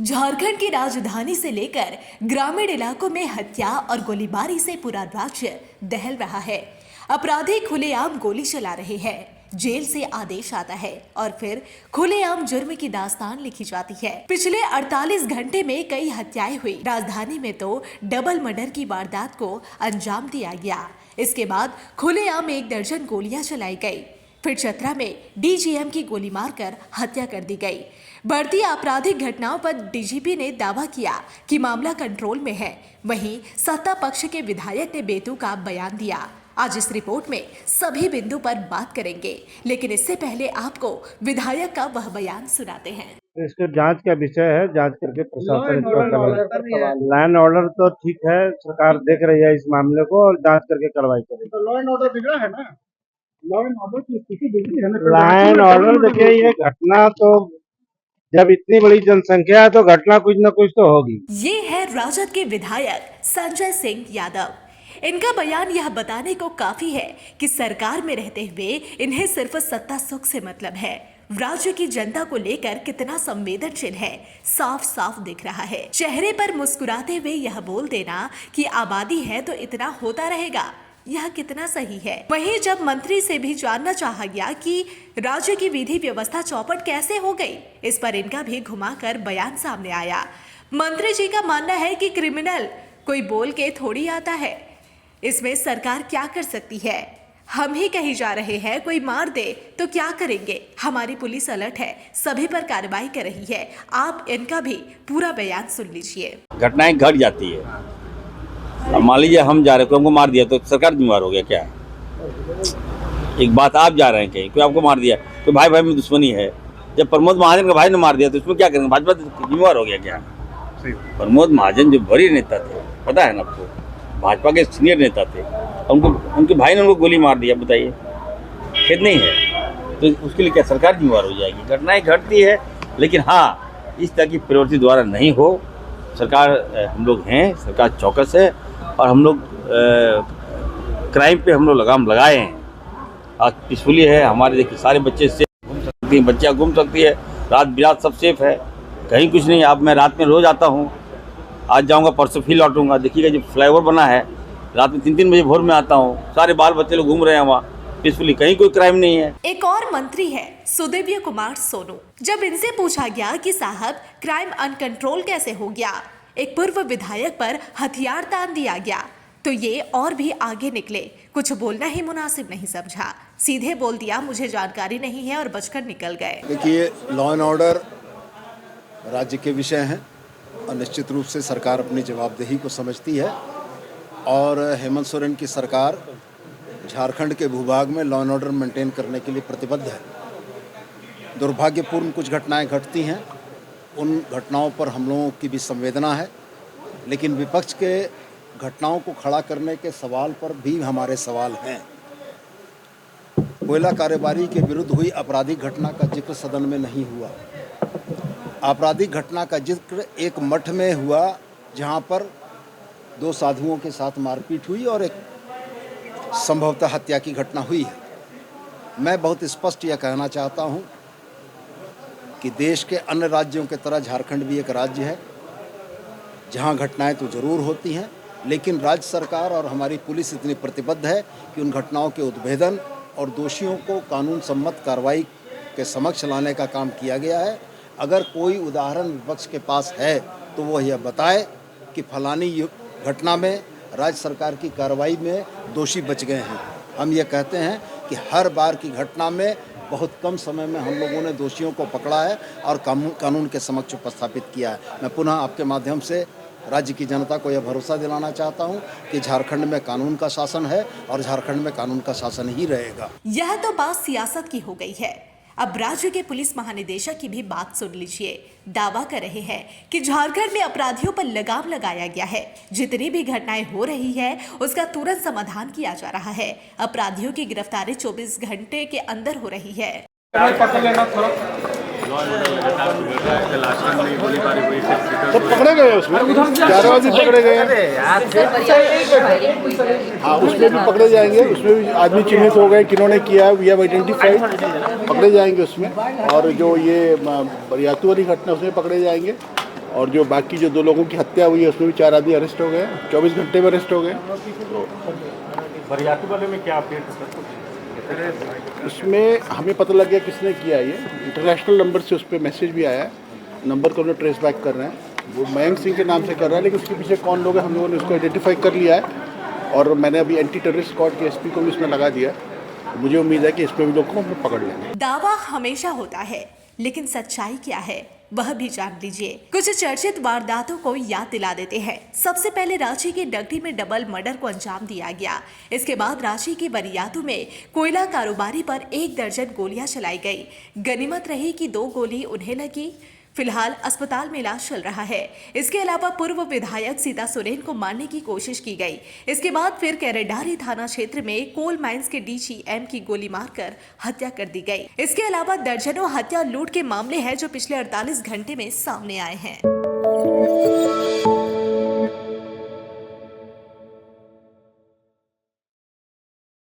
झारखंड की राजधानी से लेकर ग्रामीण इलाकों में हत्या और गोलीबारी से पूरा राज्य दहल रहा है। अपराधी खुलेआम गोली चला रहे हैं, जेल से आदेश आता है और फिर खुलेआम जुर्म की दास्तान लिखी जाती है। पिछले 48 घंटे में कई हत्याएं हुई। राजधानी में तो डबल मर्डर की वारदात को अंजाम दिया गया। इसके बाद खुलेआम 1 दर्जन गोलियां चलाई गई। फिर चतरा में डीजीएम की गोली मारकर हत्या कर दी गई। बढ़ती आपराधिक घटनाओं पर डीजीपी ने दावा किया कि मामला कंट्रोल में है। वहीं सत्ता पक्ष के विधायक ने बेतुका बयान दिया। आज इस रिपोर्ट में सभी बिंदु पर बात करेंगे, लेकिन इससे पहले आपको विधायक का वह बयान सुनाते हैं। इसको जांच का विषय है, जांच करके प्रशासन लॉ एंड ऑर्डर तो ठीक है, सरकार देख रही है इस मामले को और जांच करके कार्रवाई करेगी। तो लॉ एंड ऑर्डर बिगड़ा है ना, लॉ एंड ऑर्डर की स्थिति बिगड़ी है ना। लॉ एंड ऑर्डर देखिए, ये घटना तो जब इतनी बड़ी जनसंख्या है तो घटना कुछ न कुछ तो होगी। ये है राजद के विधायक संजय सिंह यादव। इनका बयान यह बताने को काफी है कि सरकार में रहते हुए इन्हें सिर्फ सत्ता सुख से मतलब है। राज्य की जनता को लेकर कितना संवेदनशील है, साफ साफ दिख रहा है। चेहरे पर मुस्कुराते हुए यह बोल देना कि आबादी है तो इतना होता रहेगा, यह कितना सही है। वहीं जब मंत्री से भी जानना चाहा गया कि राज्य की विधि व्यवस्था चौपट कैसे हो गई, इस पर इनका भी घुमाकर बयान सामने आया। मंत्री जी का मानना है कि क्रिमिनल कोई बोल के थोड़ी आता है, इसमें सरकार क्या कर सकती है। हम ही कहीं जा रहे हैं, कोई मार दे तो क्या करेंगे। हमारी पुलिस अलर्ट है, सभी पर कार्रवाई कर रही है। आप इनका भी पूरा बयान सुन लीजिए। घटनाएं घट जाती है। अब मान लीजिए हम जा रहे हैं, कोई हमको मार दिया तो सरकार जिम्मेवार हो गया क्या? एक बात, आप जा रहे हैं कहीं, कोई आपको मार दिया तो भाई भाई में दुश्मनी है। जब प्रमोद महाजन का भाई ने मार दिया तो इसमें क्या करेंगे? भाजपा जिम्मेवार हो गया क्या? प्रमोद महाजन जो बड़े नेता थे, पता है ना आपको, भाजपा के सीनियर नेता थे, उनके भाई ने उनको गोली मार दिया, बताइए, खेद नहीं है तो उसके लिए क्या सरकार जिम्मेवार हो जाएगी? घटनाएं घटती है, लेकिन हाँ, इस तरह की प्रवृत्ति द्वारा नहीं हो। सरकार, हम लोग हैं, सरकार चौकस है और हम लोग क्राइम पे हम लोग लगाम लगाए हैं। आज पीसफुली है, हमारे देखिए सारे बच्चे सेफ घूम सकती हैं, बच्चियाँ घूम सकती है, रात बिरात सब सेफ है, कहीं कुछ नहीं। अब मैं रात में रोज़ आता हूँ, आज जाऊँगा परसों फिर लौटूंगा। देखिएगा जो फ्लाईओवर बना है, रात में 3-3 बजे भोर में आता हूँ, सारे बाल बच्चे लोग घूम रहे हैं वहाँ पीसफुली, कहीं कोई क्राइम नहीं है। एक और मंत्री है सुदेव्य कुमार सोनू। जब इनसे पूछा गया कि साहब क्राइम अनकंट्रोल कैसे हो गया, एक पूर्व विधायक पर हथियार तान दिया गया, तो ये और भी आगे निकले। कुछ बोलना ही मुनासिब नहीं समझा, सीधे बोल दिया मुझे जानकारी नहीं है और बचकर निकल गए। देखिए, लॉ एंड ऑर्डर राज्य के विषय हैं और निश्चित रूप से सरकार अपनी जवाबदेही को समझती है और हेमंत सोरेन की सरकार झारखंड के भूभाग में लॉ एंड ऑर्डर मेंटेन करने के लिए प्रतिबद्ध है। दुर्भाग्यपूर्ण कुछ घटनाएं घटती हैं, उन घटनाओं पर हम लोगों की भी संवेदना है, लेकिन विपक्ष के घटनाओं को खड़ा करने के सवाल पर भी हमारे सवाल हैं। कोयला कारोबारी के विरुद्ध हुई आपराधिक घटना का जिक्र सदन में नहीं हुआ। आपराधिक घटना का जिक्र एक मठ में हुआ, जहां पर 2 साधुओं के साथ मारपीट हुई और एक संभवतः हत्या की घटना हुई है। मैं बहुत स्पष्ट यह कहना चाहता हूं कि देश के अन्य राज्यों की तरह झारखंड भी एक राज्य है जहां घटनाएं तो ज़रूर होती हैं, लेकिन राज्य सरकार और हमारी पुलिस इतनी प्रतिबद्ध है कि उन घटनाओं के उद्भेदन और दोषियों को कानून सम्मत कार्रवाई के समक्ष लाने का काम किया गया है। अगर कोई उदाहरण विपक्ष के पास है तो वह यह बताए कि फलानी घटना में राज्य सरकार की कार्रवाई में दोषी बच गए हैं। हम ये कहते हैं कि हर बार की घटना में बहुत कम समय में हम लोगों ने दोषियों को पकड़ा है और कानून के समक्ष उपस्थापित किया है। मैं पुनः आपके माध्यम से राज्य की जनता को यह भरोसा दिलाना चाहता हूं कि झारखंड में कानून का शासन है और झारखंड में कानून का शासन ही रहेगा। यह तो बात सियासत की हो गई है। अब राज्य के पुलिस महानिदेशक की भी बात सुन लीजिए। दावा कर रहे हैं कि झारखंड में अपराधियों पर लगाम लगाया गया है। जितनी भी घटनाएं हो रही है उसका तुरंत समाधान किया जा रहा है। अपराधियों की गिरफ्तारी 24 घंटे के अंदर हो रही है। सब पकड़े गए उसमें, 11 आदमी पकड़े गए। हाँ, उसमें भी पकड़े जाएंगे, उसमें भी आदमी चिन्हित हो गए किन्होंने किया है, वी हैव आइडेंटिफाइड, पकड़े जाएंगे उसमें। और जो ये बरियातू वाली घटना उसमें पकड़े जाएंगे और जो बाकी जो 2 लोगों की हत्या हुई है उसमें भी 4 आदमी अरेस्ट हो गए, 24 घंटे में अरेस्ट हो गए। बरियाती वाले में क्या अपडेट है सर? इसमें हमें पता लग गया किसने किया, ये इंटरनेशनल नंबर से उस पर मैसेज भी आया है, नंबर को उन्हें ट्रेस बैक कर रहे हैं। वो मयंक सिंह के नाम से कर रहा है, लेकिन उसके पीछे कौन लोग हैं हम लोगों ने उसको आइडेंटिफाई कर लिया है और मैंने अभी एंटी टेररिस्ट स्क्वाड के एसपी को भी इसमें लगा दिया। मुझे उम्मीद है कि इसमें भी लोग को हम पकड़ लेंगे। दावा हमेशा होता है, लेकिन सच्चाई क्या है वह भी जान लीजिए। कुछ चर्चित वारदातों को याद दिला देते हैं। सबसे पहले रांची के डगटी में डबल मर्डर को अंजाम दिया गया। इसके बाद रांची के बरियातू में कोयला कारोबारी पर 1 दर्जन गोलियां चलाई गई। गनीमत रही कि 2 गोली उन्हें लगी। फिलहाल अस्पताल में इलाज चल रहा है। इसके अलावा पूर्व विधायक सीता सोरेन को मारने की कोशिश की गई। इसके बाद फिर केरेडारी थाना क्षेत्र में कोल माइंस के डीजीएम की गोली मारकर हत्या कर दी गई। इसके अलावा दर्जनों हत्या लूट के मामले हैं जो पिछले 48 घंटे में सामने आए हैं।